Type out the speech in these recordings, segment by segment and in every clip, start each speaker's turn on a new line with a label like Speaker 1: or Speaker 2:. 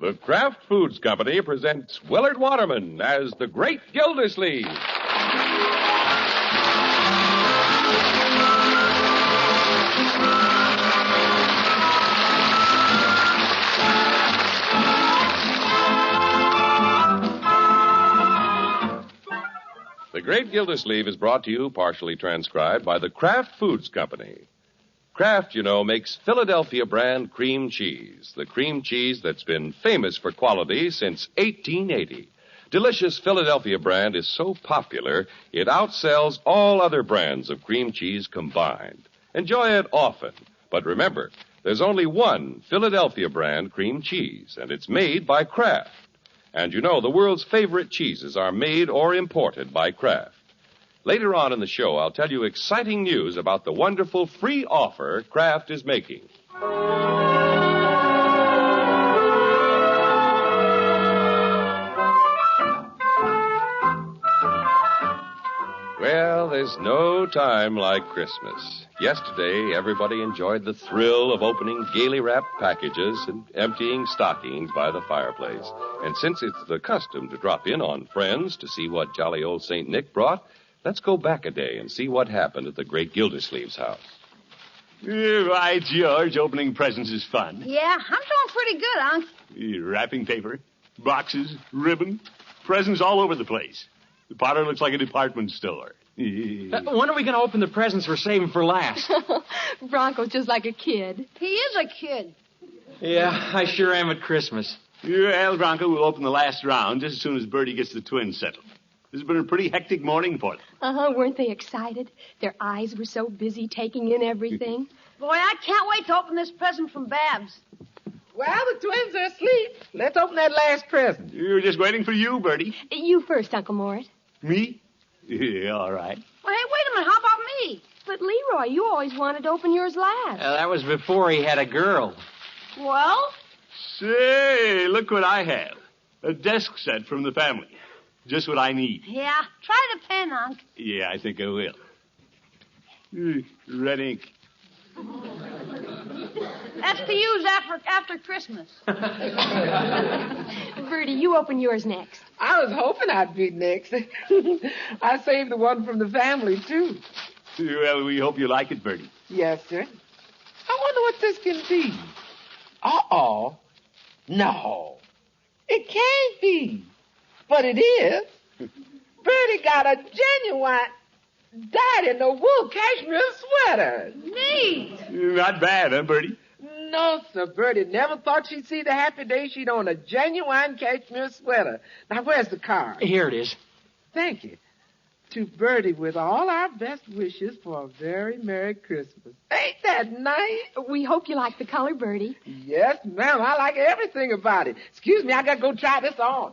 Speaker 1: The Kraft Foods Company presents Willard Waterman as the Great Gildersleeve. The Great Gildersleeve is brought to you, partially transcribed, by the Kraft Foods Company. Kraft, you know, makes Philadelphia brand cream cheese, the cream cheese that's been famous for quality since 1880. Delicious Philadelphia brand is so popular, it outsells all other brands of cream cheese combined. Enjoy it often. But remember, there's only one Philadelphia brand cream cheese, and it's made by Kraft. And you know, the world's favorite cheeses are made or imported by Kraft. Later on in the show, I'll tell you exciting news about the wonderful free offer Kraft is making. Well, there's no time like Christmas. Yesterday, everybody enjoyed the thrill of opening gaily wrapped packages and emptying stockings by the fireplace. And since it's the custom to drop in on friends to see what jolly old St. Nick brought, let's go back a day and see what happened at the Great Gildersleeve's house.
Speaker 2: Right, George. Opening presents is fun.
Speaker 3: Yeah, I'm doing pretty good, Unc.
Speaker 2: Wrapping paper, boxes, ribbon, presents all over the place. The parlor looks like a department store.
Speaker 4: When are we going to open the presents we're saving for last?
Speaker 5: Bronco's just like a kid.
Speaker 3: He is a kid.
Speaker 4: Yeah, I sure am at Christmas.
Speaker 2: Well, Bronco, we'll open the last round just as soon as Bertie gets the twins settled. This has been a pretty hectic morning for them.
Speaker 5: Weren't they excited? Their eyes were so busy taking in everything.
Speaker 3: Boy, I can't wait to open this present from Babs.
Speaker 6: Well, the twins are asleep. Let's open that last present.
Speaker 2: We were just waiting for you, Bertie.
Speaker 5: You first, Uncle Mort.
Speaker 2: Me? Yeah, all right.
Speaker 3: Well, hey, wait a minute. How about me?
Speaker 5: But, Leroy, you always wanted to open yours last.
Speaker 4: That was before he had a girl.
Speaker 3: Well?
Speaker 2: Say, look what I have. A desk set from the family. Just what I need.
Speaker 3: Yeah, try the pen, Unc.
Speaker 2: Yeah, I think I will. Red ink.
Speaker 3: That's to use after Christmas.
Speaker 5: Bertie, you open yours next.
Speaker 6: I was hoping I'd be next. I saved the one from the family, too.
Speaker 2: Well, we hope you like it, Bertie.
Speaker 6: Yes, sir. I wonder what this can be. Uh-oh. No. It can't be. But it is. Bertie got a genuine dyed-in-the-wool cashmere sweater.
Speaker 3: Neat.
Speaker 2: Not bad, huh, Bertie?
Speaker 6: No, sir. Bertie never thought she'd see the happy day she'd own a genuine cashmere sweater. Now, where's the card?
Speaker 4: Here it is.
Speaker 6: Thank you. To Bertie, with all our best wishes for a very Merry Christmas. Ain't that nice?
Speaker 5: We hope you like the color, Bertie.
Speaker 6: Yes, ma'am. I like everything about it. Excuse me, I gotta go try this on.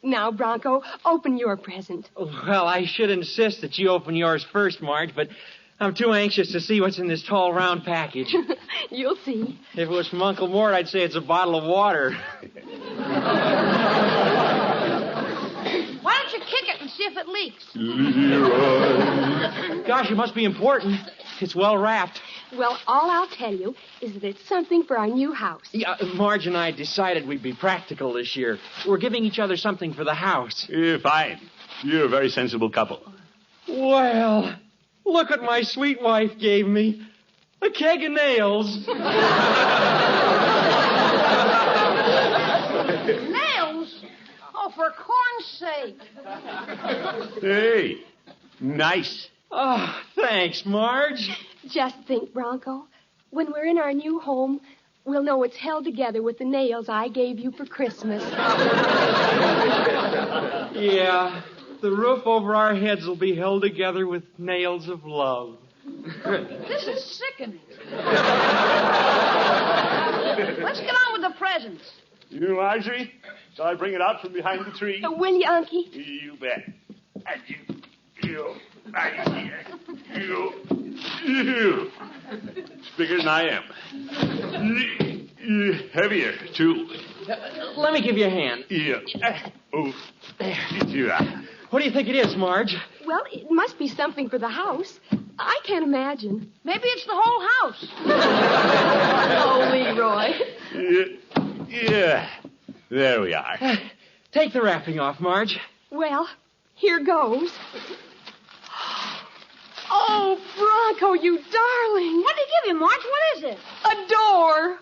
Speaker 5: Now, Bronco, open your present.
Speaker 4: Well, I should insist that you open yours first, Marge, but I'm too anxious to see what's in this tall, round package.
Speaker 5: You'll see.
Speaker 4: If it was from Uncle Mort, I'd say it's a bottle of water.
Speaker 3: Why don't you kick it and see if it leaks?
Speaker 4: Gosh, it must be important. It's well wrapped.
Speaker 5: Well, all I'll tell you is that it's something for our new house.
Speaker 4: Yeah, Marge and I decided we'd be practical this year. We're giving each other something for the house.
Speaker 2: Fine. You're a very sensible couple.
Speaker 4: Well, look what my sweet wife gave me. A keg of nails.
Speaker 3: Nails? Oh, for corn's sake.
Speaker 2: Hey, nice.
Speaker 4: Oh, thanks, Marge.
Speaker 5: Just think, Bronco, when we're in our new home, we'll know it's held together with the nails I gave you for Christmas.
Speaker 4: Yeah, the roof over our heads will be held together with nails of love.
Speaker 3: This is sickening. Let's get on with the presents.
Speaker 2: You, Marjorie? Shall I bring it out from behind the tree?
Speaker 5: Will you, Unky?
Speaker 2: You bet. And you. It's bigger than I am. Heavier, too.
Speaker 4: Let me give you a hand.
Speaker 2: Yeah. Oh.
Speaker 4: There.
Speaker 2: Yeah.
Speaker 4: What do you think it is, Marge?
Speaker 5: Well, it must be something for the house. I can't imagine.
Speaker 3: Maybe it's the whole house.
Speaker 5: Oh, Leroy.
Speaker 2: Yeah. There we are.
Speaker 4: Take the wrapping off, Marge.
Speaker 5: Well, here goes. Oh, Bronco, you darling.
Speaker 3: What did he give you, Marge? What is it?
Speaker 5: A door.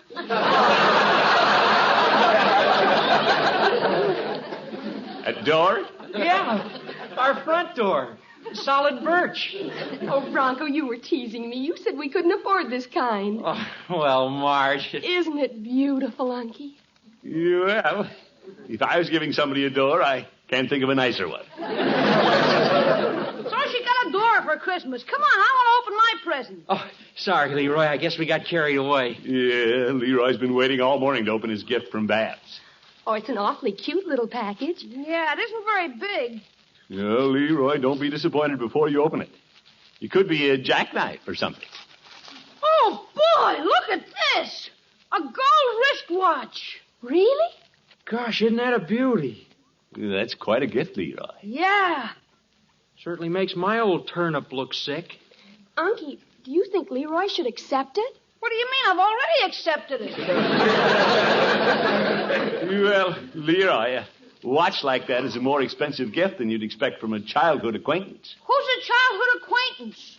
Speaker 2: A door?
Speaker 4: Yeah, our front door. Solid birch.
Speaker 5: Oh, Bronco, you were teasing me. You said we couldn't afford this kind.
Speaker 4: Oh, well, Marge.
Speaker 5: Isn't it beautiful, Unky?
Speaker 2: Well, if I was giving somebody a door, I can't think of a nicer one.
Speaker 3: So she got a door for Christmas. Come on, I want to open my present.
Speaker 4: Oh, sorry, Leroy. I guess we got carried away.
Speaker 2: Yeah, Leroy's been waiting all morning to open his gift from Babs.
Speaker 5: Oh, it's an awfully cute little package.
Speaker 3: Yeah, it isn't very big.
Speaker 2: No, Leroy, don't be disappointed before you open it. It could be a jackknife or something.
Speaker 3: Oh, boy, look at this. A gold wristwatch.
Speaker 5: Really?
Speaker 4: Gosh, isn't that a beauty?
Speaker 2: That's quite a gift, Leroy.
Speaker 3: Yeah.
Speaker 4: Certainly makes my old turnip look sick.
Speaker 5: Unky, do you think Leroy should accept it?
Speaker 3: What do you mean? I've already accepted it.
Speaker 2: Well, Leroy, a watch like that is a more expensive gift than you'd expect from a childhood acquaintance.
Speaker 3: Who's a childhood acquaintance?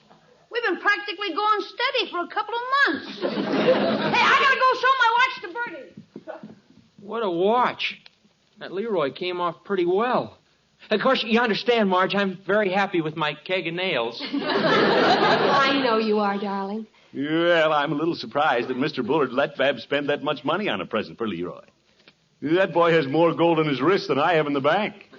Speaker 3: We've been practically going steady for a couple of months. Hey, I gotta go show my watch to Bertie.
Speaker 4: What a watch. That Leroy came off pretty well. Of course, you understand, Marge, I'm very happy with my keg of nails.
Speaker 5: I know you are, darling.
Speaker 2: Well, I'm a little surprised that Mr. Bullard let Babs spend that much money on a present for Leroy. That boy has more gold in his wrist than I have in the bank.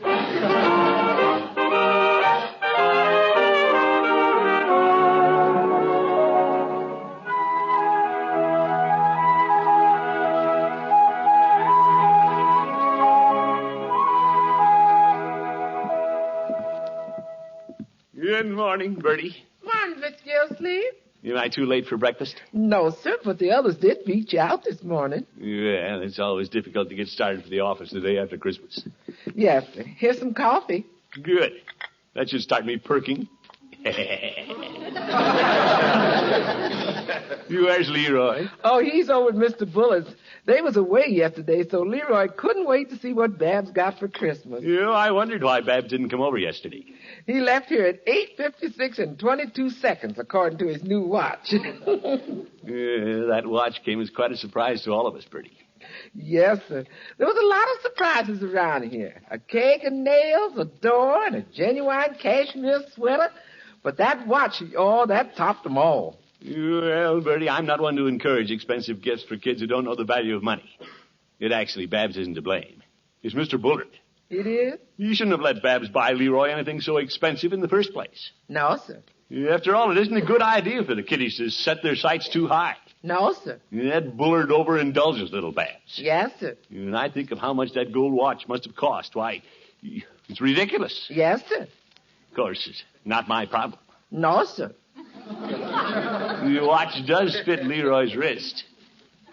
Speaker 2: Good morning, Bertie.
Speaker 6: Morning, Miss Gildersleeve.
Speaker 2: Am I too late for breakfast?
Speaker 6: No, sir, but the others did beat you out this morning.
Speaker 2: Yeah, it's always difficult to get started for the office the day after Christmas.
Speaker 6: Yes, sir. Here's some coffee.
Speaker 2: Good. That should start me perking. Where's Leroy?
Speaker 6: Oh, he's over at Mr. Bullard's. They was away yesterday, so Leroy couldn't wait to see what Babs got for Christmas.
Speaker 2: I wondered why Babs didn't come over yesterday.
Speaker 6: He left here at 8:56 and 22 seconds, according to his new watch.
Speaker 2: That watch came as quite a surprise to all of us, Bertie.
Speaker 6: Yes, sir. There was a lot of surprises around here. A keg of nails, a door, and a genuine cashmere sweater. But that watch, that topped them all.
Speaker 2: Well, Bertie, I'm not one to encourage expensive gifts for kids who don't know the value of money. Actually, Babs isn't to blame. It's Mr. Bullard.
Speaker 6: It is?
Speaker 2: You shouldn't have let Babs buy Leroy anything so expensive in the first place.
Speaker 6: No, sir.
Speaker 2: After all, it isn't a good idea for the kiddies to set their sights too high.
Speaker 6: No, sir.
Speaker 2: That Bullard overindulges little Babs.
Speaker 6: Yes, sir.
Speaker 2: And I think of how much that gold watch must have cost. Why, it's ridiculous.
Speaker 6: Yes, sir.
Speaker 2: Of course, it's not my problem.
Speaker 6: No, sir.
Speaker 2: The watch does fit Leroy's wrist.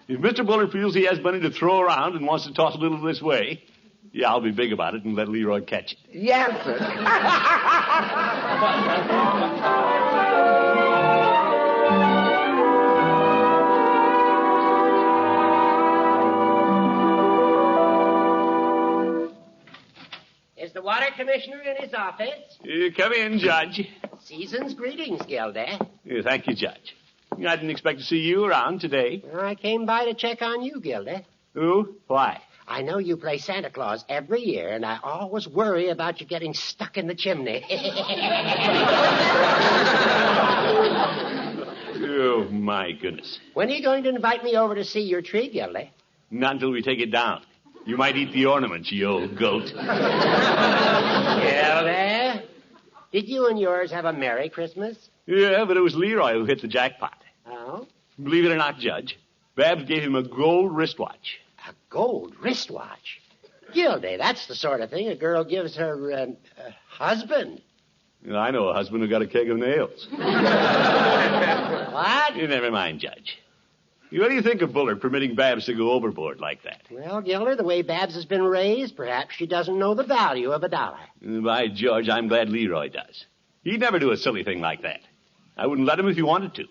Speaker 2: If Mr. Bullard feels he has money to throw around and wants to toss a little this way, I'll be big about it and let Leroy catch it.
Speaker 6: Yes, sir.
Speaker 7: Is the water commissioner in his office?
Speaker 2: Come in, Judge.
Speaker 7: Season's greetings, Gilda.
Speaker 2: Thank you, Judge. I didn't expect to see you around today.
Speaker 7: I came by to check on you, Gilda.
Speaker 2: Oh, why?
Speaker 7: I know you play Santa Claus every year, and I always worry about you getting stuck in the chimney.
Speaker 2: Oh, my goodness.
Speaker 7: When are you going to invite me over to see your tree, Gilda?
Speaker 2: Not until we take it down. You might eat the ornaments, you old goat.
Speaker 7: Gilda, did you and yours have a Merry Christmas?
Speaker 2: Yeah, but it was Leroy who hit the jackpot.
Speaker 7: Oh?
Speaker 2: Believe it or not, Judge, Babs gave him a gold wristwatch.
Speaker 7: A gold wristwatch? Gilda, that's the sort of thing a girl gives her husband.
Speaker 2: I know a husband who got a keg of nails.
Speaker 7: What?
Speaker 2: Never mind, Judge. What do you think of Bullard permitting Babs to go overboard like that?
Speaker 7: Well, Gilder, the way Babs has been raised, perhaps she doesn't know the value of a dollar.
Speaker 2: By George, I'm glad Leroy does. He'd never do a silly thing like that. I wouldn't let him if he wanted to.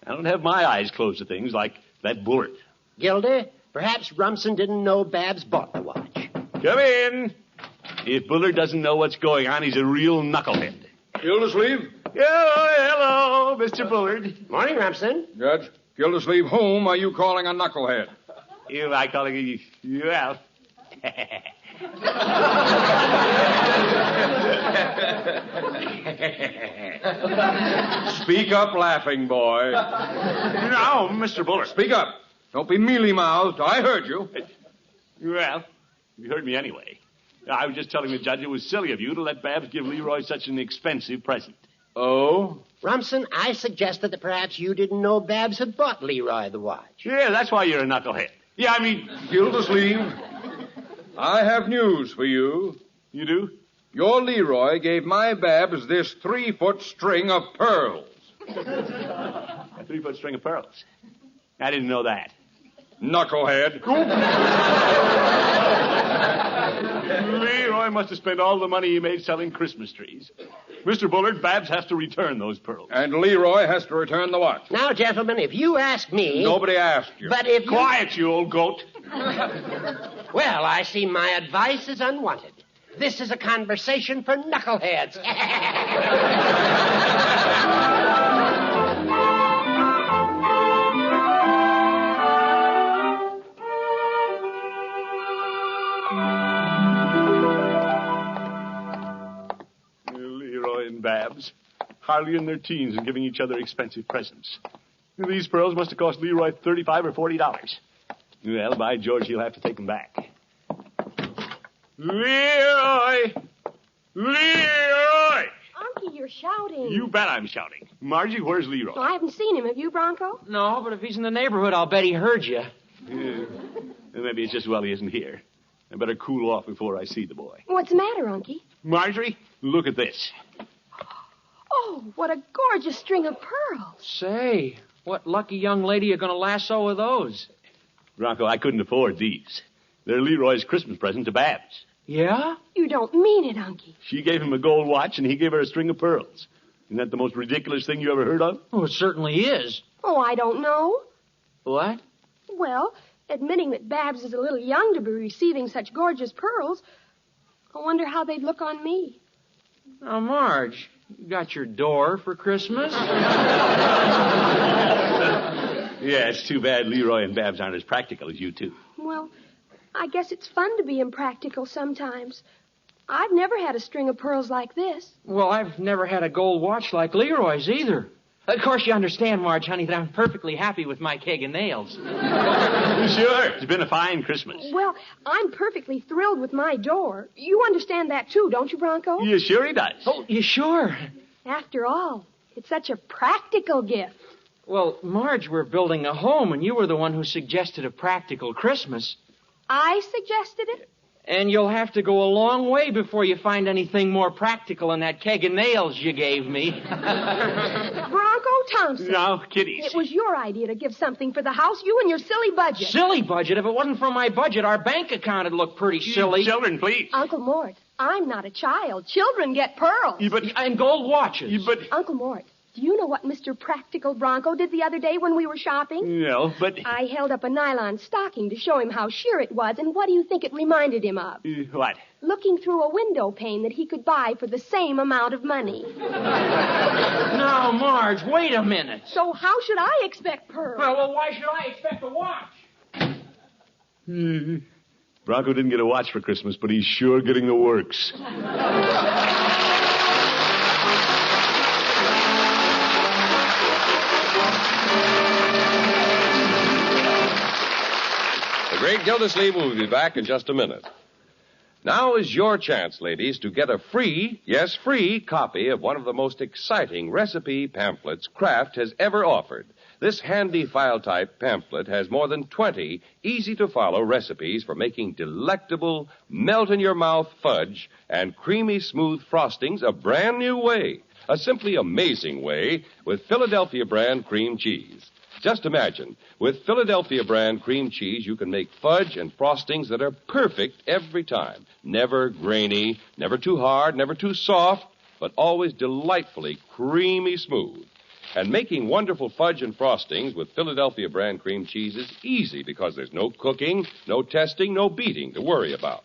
Speaker 2: I don't have my eyes closed to things like that Bullard.
Speaker 7: Gilder, Perhaps Rumson didn't know Babs bought the watch.
Speaker 2: Come in. If Bullard doesn't know what's going on, he's a real knucklehead.
Speaker 8: Gildersleeve?
Speaker 2: Hello, Mr. Bullard.
Speaker 7: Morning, Rumson.
Speaker 8: Judge, Gildersleeve home. Are you calling a knucklehead?
Speaker 2: You like calling you? Well.
Speaker 8: Speak up, laughing boy.
Speaker 2: No, Mr. Bullard.
Speaker 8: Speak up. Don't be mealy-mouthed. I heard you.
Speaker 2: Well, you heard me anyway. I was just telling the judge it was silly of you to let Babs give Leroy such an expensive present.
Speaker 8: Oh?
Speaker 7: Rumson, I suggested that perhaps you didn't know Babs had bought Leroy the watch.
Speaker 2: Yeah, that's why you're a knucklehead. Yeah, I mean...
Speaker 8: Gildersleeve, I have news for you.
Speaker 2: You do?
Speaker 8: Your Leroy gave my Babs this 3-foot string of pearls.
Speaker 2: A 3-foot string of pearls. I didn't know that.
Speaker 8: Knucklehead.
Speaker 2: Leroy must have spent all the money he made selling Christmas trees. Mr. Bullard, Babs has to return those pearls.
Speaker 8: And Leroy has to return the watch.
Speaker 7: Now, gentlemen, if you ask me...
Speaker 8: Nobody asked you.
Speaker 7: But if you...
Speaker 2: Quiet, you old goat.
Speaker 7: Well, I see my advice is unwanted. This is a conversation for knuckleheads.
Speaker 2: Leroy and Babs, hardly in their teens and giving each other expensive presents. These pearls must have cost Leroy $35 or $40. Well, by George, he'll have to take them back. Leroy! Leroy!
Speaker 5: Unky, you're shouting.
Speaker 2: You bet I'm shouting. Margie, where's Leroy?
Speaker 5: Well, I haven't seen him. Have you, Bronco?
Speaker 4: No, but if he's in the neighborhood, I'll bet he heard you.
Speaker 2: Yeah. Maybe it's just well he isn't here. I better cool off before I see the boy.
Speaker 5: What's the matter, Unky?
Speaker 2: Marjorie, look at this.
Speaker 5: Oh, what a gorgeous string of pearls.
Speaker 4: Say, what lucky young lady are going to lasso with those?
Speaker 2: Bronco, I couldn't afford these. They're Leroy's Christmas present to Babs.
Speaker 4: Yeah?
Speaker 5: You don't mean it, Unky.
Speaker 2: She gave him a gold watch, and he gave her a string of pearls. Isn't that the most ridiculous thing you ever heard of?
Speaker 4: Oh, it certainly is.
Speaker 5: Oh, I don't know.
Speaker 4: What?
Speaker 5: Well, admitting that Babs is a little young to be receiving such gorgeous pearls, I wonder how they'd look on me.
Speaker 4: Now, Marge, you got your door for Christmas?
Speaker 2: Yeah, it's too bad Leroy and Babs aren't as practical as you two.
Speaker 5: Well, I guess it's fun to be impractical sometimes. I've never had a string of pearls like this.
Speaker 4: Well, I've never had a gold watch like Leroy's either. Of course, you understand, Marge, honey, that I'm perfectly happy with my keg of nails.
Speaker 2: Sure. It's been a fine Christmas.
Speaker 5: Well, I'm perfectly thrilled with my door. You understand that, too, don't you, Bronco?
Speaker 2: Yeah, sure he does.
Speaker 4: Oh, you sure?
Speaker 5: After all, it's such a practical gift.
Speaker 4: Well, Marge, we're building a home, and you were the one who suggested a practical Christmas.
Speaker 5: I suggested it?
Speaker 4: And you'll have to go a long way before you find anything more practical than that keg of nails you gave me.
Speaker 5: Bronco Thompson.
Speaker 2: No, kiddies.
Speaker 5: It was your idea to give something for the house, you and your silly budget.
Speaker 4: Silly budget? If it wasn't for my budget, our bank account would look pretty silly.
Speaker 2: Children, please.
Speaker 5: Uncle Mort, I'm not a child. Children get pearls.
Speaker 2: Yeah, but...
Speaker 4: And gold watches.
Speaker 2: Yeah, but...
Speaker 5: Uncle Mort, do you know what Mr. Practical Bronco did the other day when we were shopping?
Speaker 2: No, but...
Speaker 5: I held up a nylon stocking to show him how sheer it was, and what do you think it reminded him of?
Speaker 2: What?
Speaker 5: Looking through a window pane that he could buy for the same amount of money.
Speaker 4: Now, Marge, wait a minute.
Speaker 5: So how should I expect pearls?
Speaker 4: Well, why should I expect a watch?
Speaker 2: Bronco didn't get a watch for Christmas, but he's sure getting the works.
Speaker 1: The great Gildersleeve will be back in just a minute. Now is your chance, ladies, to get a free, yes, free copy of one of the most exciting recipe pamphlets Kraft has ever offered. This handy file-type pamphlet has more than 20 easy-to-follow recipes for making delectable, melt-in-your-mouth fudge and creamy smooth frostings a brand new way, a simply amazing way with Philadelphia brand cream cheese. Just imagine, with Philadelphia brand cream cheese, you can make fudge and frostings that are perfect every time. Never grainy, never too hard, never too soft, but always delightfully creamy smooth. And making wonderful fudge and frostings with Philadelphia brand cream cheese is easy because there's no cooking, no testing, no beating to worry about.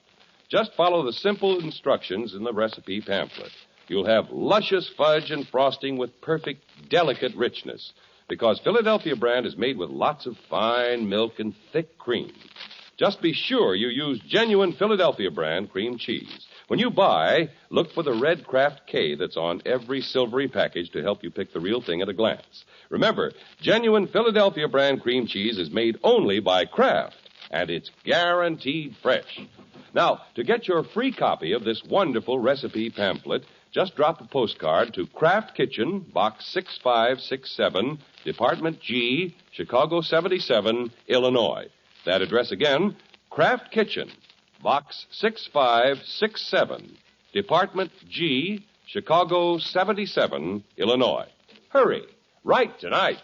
Speaker 1: Just follow the simple instructions in the recipe pamphlet. You'll have luscious fudge and frosting with perfect, delicate richness because Philadelphia brand is made with lots of fine milk and thick cream. Just be sure you use genuine Philadelphia brand cream cheese. When you buy, look for the red Kraft K that's on every silvery package to help you pick the real thing at a glance. Remember, genuine Philadelphia brand cream cheese is made only by Kraft, and it's guaranteed fresh. Now, to get your free copy of this wonderful recipe pamphlet, just drop a postcard to Kraft Kitchen, Box 6567, Department G, Chicago 77, Illinois. That address again, Kraft Kitchen, Box 6567, Department G, Chicago 77, Illinois. Hurry, write tonight.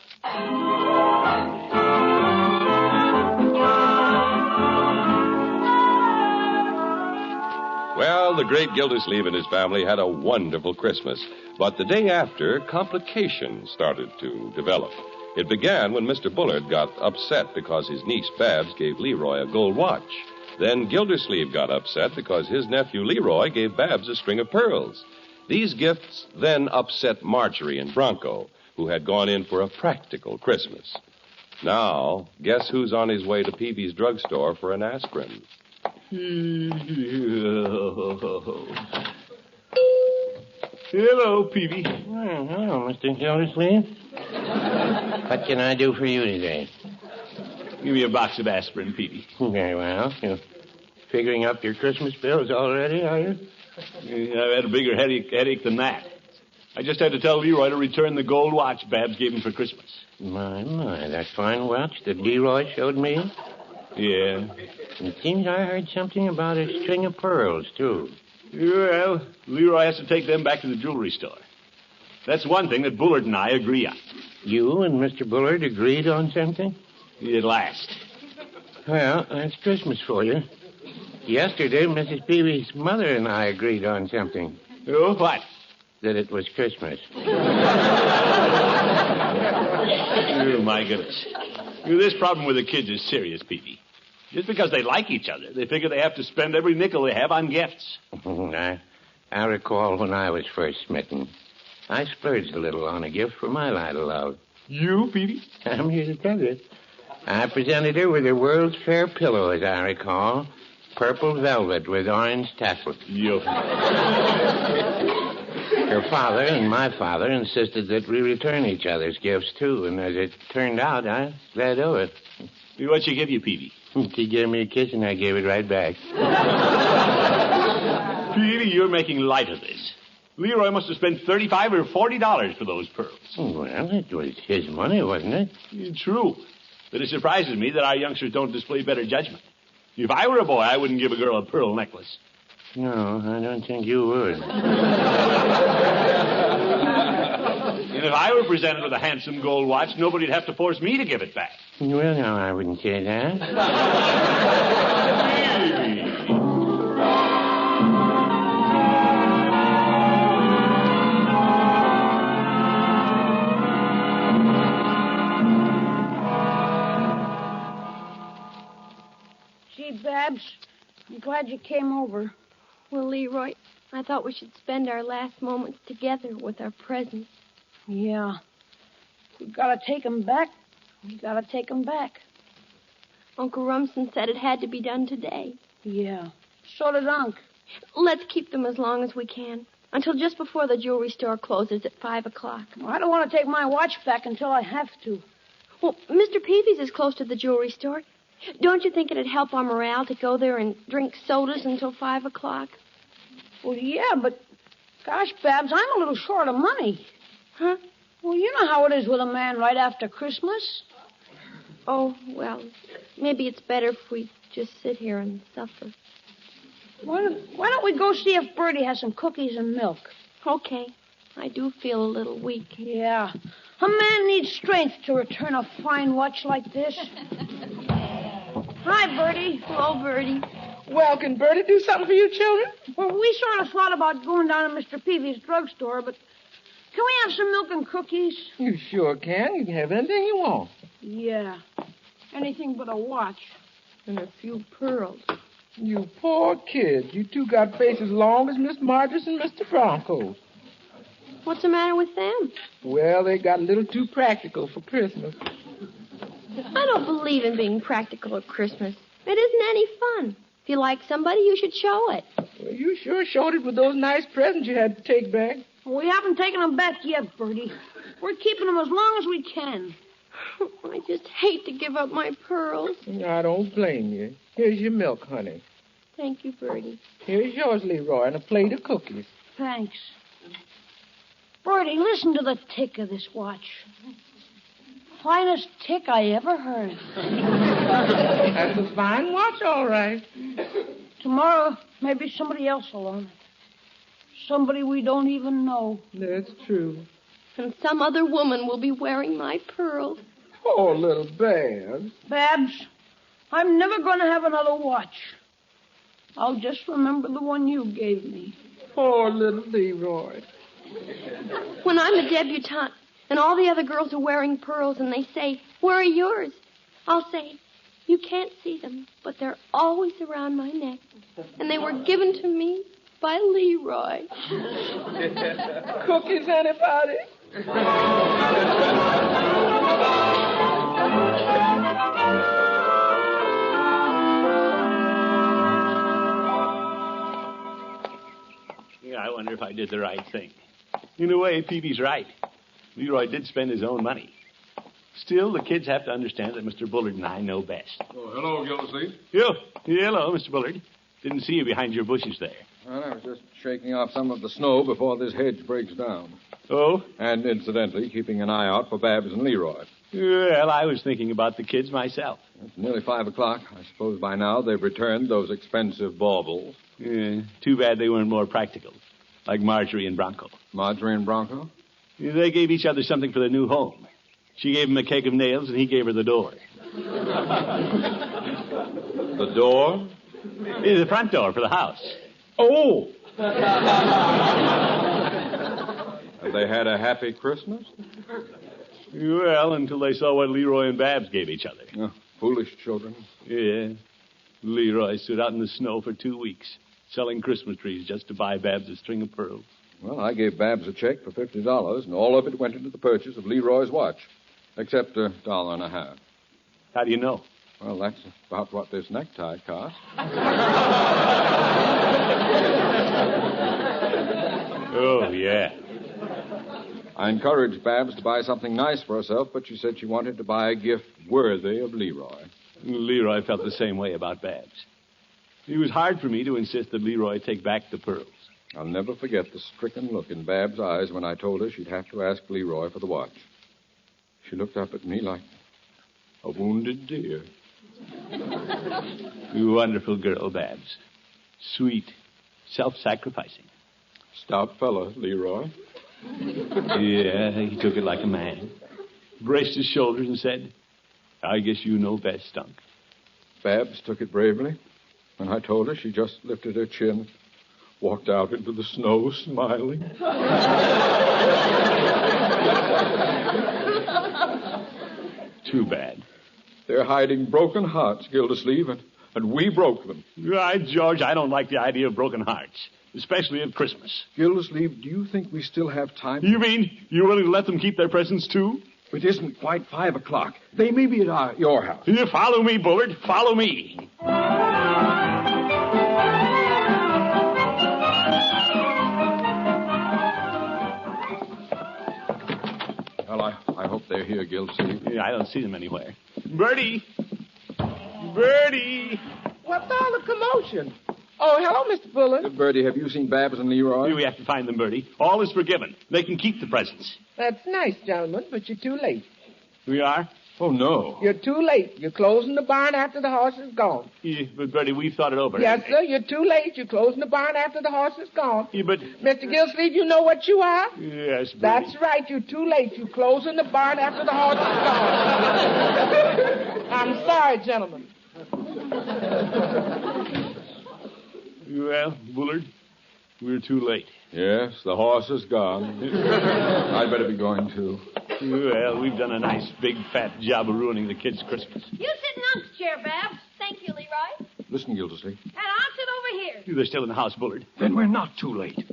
Speaker 1: Well, the great Gildersleeve and his family had a wonderful Christmas. But the day after, complications started to develop. It began when Mr. Bullard got upset because his niece Babs gave Leroy a gold watch. Then Gildersleeve got upset because his nephew Leroy gave Babs a string of pearls. These gifts then upset Marjorie and Bronco, who had gone in for a practical Christmas. Now, guess who's on his way to Peavy's drugstore for an aspirin?
Speaker 2: Hello, Peavy.
Speaker 7: Well, hello, Mr. Gildersleeve. What can I do for you today?
Speaker 2: Give me a box of aspirin, Peavy.
Speaker 7: Very well. You figuring up your Christmas bills already, are you?
Speaker 2: I've had a bigger headache than that. I just had to tell Leroy to return the gold watch Babs gave him for Christmas.
Speaker 7: My, that fine watch that Leroy showed me?
Speaker 2: Yeah.
Speaker 7: It seems I heard something about a string of pearls, too.
Speaker 2: Well, Leroy has to take them back to the jewelry store. That's one thing that Bullard and I agree on.
Speaker 7: You and Mr. Bullard agreed on something?
Speaker 2: At last.
Speaker 7: Well, that's Christmas for you. Yesterday, Mrs. Peavy's mother and I agreed on something.
Speaker 2: Oh, what?
Speaker 7: That it was Christmas.
Speaker 2: Oh, my goodness. This problem with the kids is serious, Peavy. Just because they like each other, they figure they have to spend every nickel they have on gifts.
Speaker 7: I recall when I was first smitten. I splurged a little on a gift for my light of love.
Speaker 2: You, Peavy?
Speaker 7: I'm here to tell you. I presented her with a World's Fair pillow, as I recall. Purple velvet with orange tassel.
Speaker 2: You.
Speaker 7: Her father and my father insisted that we return each other's gifts, too. And as it turned out, I was glad of it.
Speaker 2: What'd she give you, Peavy?
Speaker 7: She gave me a kiss, and I gave it right back.
Speaker 2: Peavy, you're making light of this. Leroy must have spent $35 or $40 for those pearls.
Speaker 7: Well, it was his money, wasn't it?
Speaker 2: True. But it surprises me that our youngsters don't display better judgment. If I were a boy, I wouldn't give a girl a pearl necklace.
Speaker 7: No, I don't think you would.
Speaker 2: And if I were presented with a handsome gold watch, nobody'd have to force me to give it back.
Speaker 7: Well, no, I wouldn't say that.
Speaker 3: Gee, Babs, I'm glad you came over.
Speaker 5: Well, Leroy, I thought we should spend our last moments together with our presents.
Speaker 3: Yeah. We've got to take 'em back. We got to take 'em back.
Speaker 5: Uncle Rumson said it had to be done today.
Speaker 3: Yeah. So did Unc.
Speaker 5: Let's keep them as long as we can, until just before the jewelry store closes at 5 o'clock.
Speaker 3: I don't want to take my watch back until I have to.
Speaker 5: Well, Mr. Peavy's is close to the jewelry store. Don't you think it'd help our morale to go there and drink sodas until 5 o'clock?
Speaker 3: Well, yeah, but gosh, Babs, I'm a little short of money.
Speaker 5: Huh?
Speaker 3: Well, you know how it is with a man right after Christmas.
Speaker 5: Oh, well, maybe it's better if we just sit here and suffer.
Speaker 3: Why don't we go see if Bertie has some cookies and milk?
Speaker 5: Okay. I do feel a little weak.
Speaker 3: Yeah. A man needs strength to return a fine watch like this. Hi, Bertie.
Speaker 5: Hello, Bertie.
Speaker 6: Well, can Bertie do something for you children?
Speaker 3: Well, we sort of thought about going down to Mr. Peavy's drugstore, but Can we have some milk and cookies?
Speaker 6: You sure can. You can have anything you want.
Speaker 3: Yeah. Anything but a watch. And a few pearls.
Speaker 6: You poor kid. You two got faces long as Miss Marjorie and Mr. Bronco's.
Speaker 5: What's the matter with them?
Speaker 6: Well, they got a little too practical for Christmas.
Speaker 5: I don't believe in being practical at Christmas. It isn't any fun. If you like somebody, you should show it.
Speaker 6: Well, you sure showed it with those nice presents you had to take back.
Speaker 3: We haven't taken them back yet, Bertie. We're keeping them as long as we can.
Speaker 5: I just hate to give up my pearls.
Speaker 6: I don't blame you. Here's your milk, honey.
Speaker 5: Thank you, Bertie.
Speaker 6: Here's yours, Leroy, and a plate of cookies.
Speaker 3: Thanks. Bertie, listen to the tick of this watch. Finest tick I ever heard.
Speaker 6: That's a fine watch, all right.
Speaker 3: Tomorrow, maybe somebody else will own it. Somebody we don't even know.
Speaker 6: That's true.
Speaker 5: And some other woman will be wearing my pearls.
Speaker 6: Poor little Babs.
Speaker 3: Babs, I'm never going to have another watch. I'll just remember the one you gave me.
Speaker 6: Poor little Leroy.
Speaker 5: When I'm a debutante and all the other girls are wearing pearls and they say, "Where are yours?" I'll say, "You can't see them, but they're always around my neck. And they were given to me by Leroy."
Speaker 6: Cookies, anybody?
Speaker 2: Yeah, I wonder if I did the right thing. In a way, Peavy's right. Leroy did spend his own money. Still, the kids have to understand that Mr. Bullard and I know best.
Speaker 8: Oh, hello, Gildersleeve.
Speaker 2: Hello, Mr. Bullard. Didn't see you behind your bushes there.
Speaker 8: Well, I was just shaking off some of the snow before this hedge breaks down.
Speaker 2: Oh?
Speaker 8: And incidentally, keeping an eye out for Babs and Leroy.
Speaker 2: Well, I was thinking about the kids myself.
Speaker 8: It's nearly 5 o'clock. I suppose by now they've returned those expensive baubles.
Speaker 2: Yeah, too bad they weren't more practical, like Marjorie and Bronco.
Speaker 8: Marjorie and Bronco?
Speaker 2: They gave each other something for their new home. She gave him a keg of nails, and he gave her the door.
Speaker 8: The door?
Speaker 2: Yeah, the front door for the house.
Speaker 8: Oh! Have they had a happy Christmas?
Speaker 2: Well, until they saw what Leroy and Babs gave each other.
Speaker 8: Oh, foolish children.
Speaker 2: Yeah. Leroy stood out in the snow for 2 weeks, selling Christmas trees just to buy Babs a string of pearls.
Speaker 8: Well, I gave Babs a check for $50, and all of it went into the purchase of Leroy's watch, except $1.50.
Speaker 2: How do you know?
Speaker 8: Well, that's about what this necktie cost.
Speaker 2: Oh, yeah.
Speaker 8: I encouraged Babs to buy something nice for herself, but she said she wanted to buy a gift worthy of Leroy.
Speaker 2: Leroy felt the same way about Babs. It was hard for me to insist that Leroy take back the pearls.
Speaker 8: I'll never forget the stricken look in Babs' eyes when I told her she'd have to ask Leroy for the watch. She looked up at me like a wounded deer.
Speaker 2: You wonderful girl, Babs. Sweet, self-sacrificing.
Speaker 8: Stout fella, Leroy.
Speaker 2: Yeah, he took it like a man. Braced his shoulders and said, "I guess you know best, Unc."
Speaker 8: Babs took it bravely. When I told her, she just lifted her chin, walked out into the snow, smiling.
Speaker 2: Too bad.
Speaker 8: They're hiding broken hearts, Gildersleeve, and we broke them.
Speaker 2: Right, George, I don't like the idea of broken hearts, especially at Christmas.
Speaker 8: Gildersleeve, do you think we still have time?
Speaker 2: You mean you're willing to let them keep their presents, too?
Speaker 8: It isn't quite 5 o'clock. They may be at your house.
Speaker 2: You follow me, Bullard. Follow me.
Speaker 8: Well, I hope they're here, Gildersleeve.
Speaker 2: Yeah, I don't see them anywhere. Bertie! Bertie!
Speaker 6: What's all the commotion? Oh, hello, Mr. Bullard.
Speaker 8: Bertie, have you seen Babs and Leroy?
Speaker 2: We have to find them, Bertie. All is forgiven. They can keep the presents.
Speaker 6: That's nice, gentlemen, but you're too late.
Speaker 2: We are?
Speaker 8: Oh, no.
Speaker 6: You're too late. You're closing the barn after the horse is gone.
Speaker 2: Yeah, but, Bertie, we've thought it over.
Speaker 6: Yes, sir, you're too late. You're closing the barn after the horse is gone.
Speaker 2: Yeah, but...
Speaker 6: Mr. Gildersleeve, you know what you are?
Speaker 2: Yes, Bertie.
Speaker 6: That's right. You're too late. You're closing the barn after the horse is gone. I'm sorry, gentlemen.
Speaker 2: Well, Bullard, We're too late.
Speaker 8: Yes, the horse is gone. I'd better be going, too.
Speaker 2: Well, we've done a nice, big, fat job of ruining the kids' Christmas.
Speaker 3: You sit in Unc's chair, Babs.
Speaker 5: Thank you, Leroy.
Speaker 8: Listen, Gildersleeve.
Speaker 3: And I'll sit over here.
Speaker 2: They're still in the house, Bullard.
Speaker 8: Then we're not too late.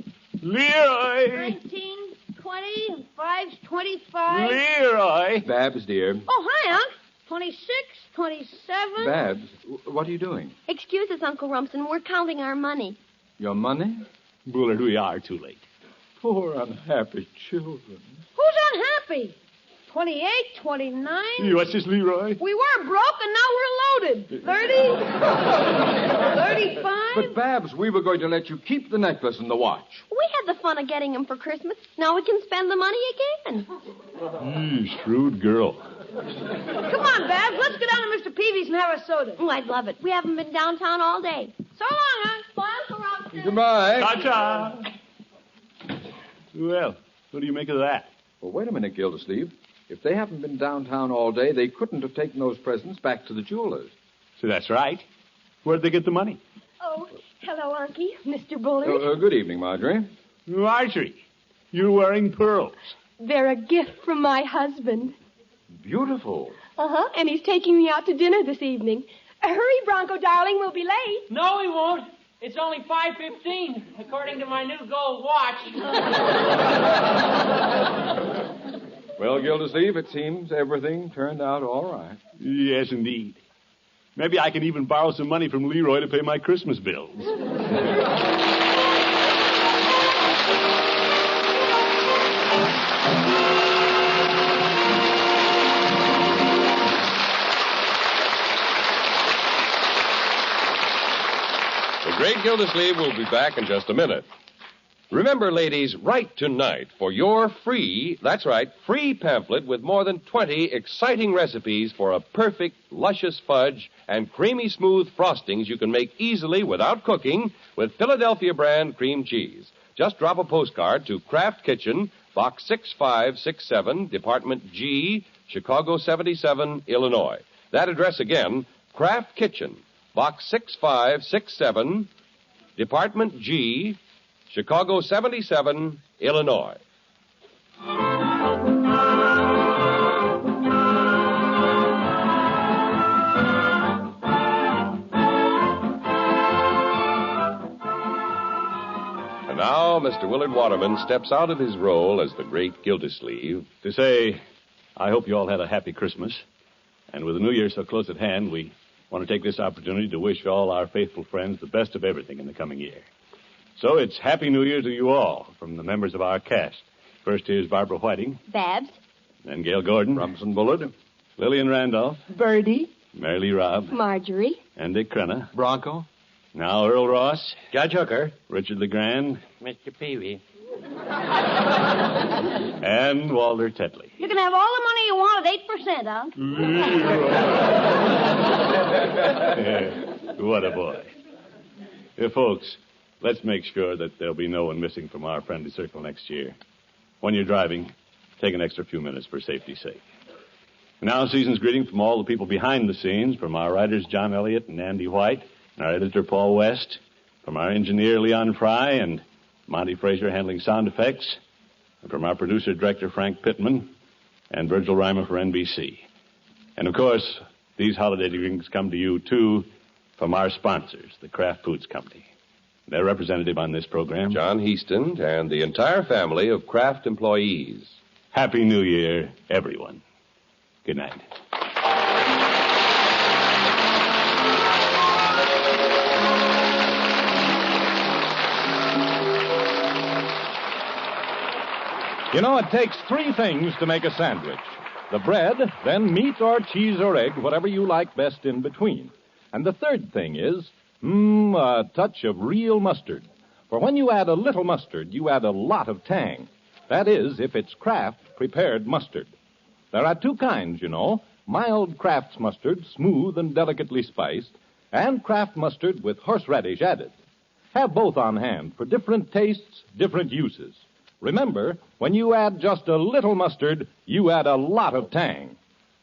Speaker 2: Leroy!
Speaker 3: 19, 20, and 5's 25.
Speaker 2: Leroy!
Speaker 8: Babs, dear.
Speaker 3: Oh, hi, Unc. 26, 27.
Speaker 8: Babs, what are you doing?
Speaker 5: Excuse us, Uncle Rumson. We're counting our money.
Speaker 8: Your money?
Speaker 2: Bullard, we are too late.
Speaker 8: Poor unhappy children.
Speaker 3: Who's unhappy? 28, 29.
Speaker 2: What's this, Leroy?
Speaker 3: We were broke, and now we're loaded. 30, 35.
Speaker 8: But, Babs, we were going to let you keep the necklace and the watch.
Speaker 5: We had the fun of getting them for Christmas. Now we can spend the money again.
Speaker 2: Shrewd girl.
Speaker 3: Come on, Babs. Let's go down to Mr. Peavy's and have a soda.
Speaker 5: Oh, I'd love it. We haven't been downtown all day.
Speaker 3: So long, Unc. Bye, Uncle Rumson.
Speaker 8: Goodbye.
Speaker 2: Ta-ta. Well, what do you make of that?
Speaker 8: Well, wait a minute, Gildersleeve. If they haven't been downtown all day, they couldn't have taken those presents back to the jeweler's.
Speaker 2: So that's right. Where'd they get the money?
Speaker 5: Oh, hello, Unky. Mr. Bullard.
Speaker 8: Good evening, Marjorie.
Speaker 2: Marjorie, you're wearing pearls.
Speaker 5: They're a gift from my husband.
Speaker 8: Beautiful.
Speaker 5: Uh-huh, and he's taking me out to dinner this evening. Hurry, Bronco, darling. We'll be late.
Speaker 4: No, he won't. It's only 5:15, according to my new gold watch.
Speaker 8: Well, Gildersleeve, it seems everything turned out all right.
Speaker 2: Yes, indeed. Maybe I can even borrow some money from Leroy to pay my Christmas bills.
Speaker 1: The Great Gildersleeve will be back in just a minute. Remember, ladies, write tonight for your free, that's right, free pamphlet with more than 20 exciting recipes for a perfect, luscious fudge and creamy smooth frostings you can make easily without cooking with Philadelphia brand cream cheese. Just drop a postcard to Kraft Kitchen, Box 6567, Department G, Chicago 77, Illinois. That address again, Kraft Kitchen, Box 6567, Department G, Chicago 77, Illinois. And now, Mr. Willard Waterman steps out of his role as the Great Gildersleeve
Speaker 2: To say, I hope you all had a happy Christmas. And with the New Year so close at hand, we want to take this opportunity to wish all our faithful friends the best of everything in the coming year. So it's Happy New Year to you all from the members of our cast. First here's Barbara Whiting.
Speaker 5: Babs.
Speaker 2: Then Gail Gordon.
Speaker 8: Robinson Bullard.
Speaker 2: Lillian Randolph.
Speaker 5: Birdie.
Speaker 2: Mary Lee Robb.
Speaker 5: Marjorie.
Speaker 2: And Dick Crenna.
Speaker 4: Bronco.
Speaker 2: Now Earl Ross.
Speaker 4: Judge Hooker.
Speaker 2: Richard LeGrand.
Speaker 4: Mr. Peavy.
Speaker 2: And Walter Tetley.
Speaker 3: You can have all the money you want at 8%, Unc.
Speaker 2: What a boy. Folks, let's make sure that there'll be no one missing from our friendly circle next year. When you're driving, take an extra few minutes for safety's sake. Now, season's greeting from all the people behind the scenes, from our writers John Elliott and Andy White, and our editor Paul West, from our engineer Leon Fry and Monty Frazier handling sound effects, and from our producer-director Frank Pittman and Virgil Reimer for NBC. And, of course, these holiday greetings come to you, too, from our sponsors, the Kraft Foods Company. Their representative on this program,
Speaker 1: John Heaston, and the entire family of Kraft employees.
Speaker 2: Happy New Year, everyone. Good night.
Speaker 9: You know, it takes three things to make a sandwich. The bread, then meat or cheese or egg, whatever you like best in between. And the third thing is, a touch of real mustard. For when you add a little mustard, you add a lot of tang. That is, if it's Kraft prepared mustard. There are two kinds, you know. Mild Kraft's mustard, smooth and delicately spiced, and Kraft mustard with horseradish added. Have both on hand for different tastes, different uses. Remember, when you add just a little mustard, you add a lot of tang.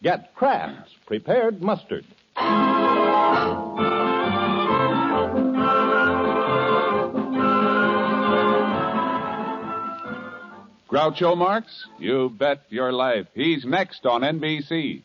Speaker 9: Get Kraft's prepared mustard.
Speaker 10: Groucho Marx? You bet your life. He's next on NBC.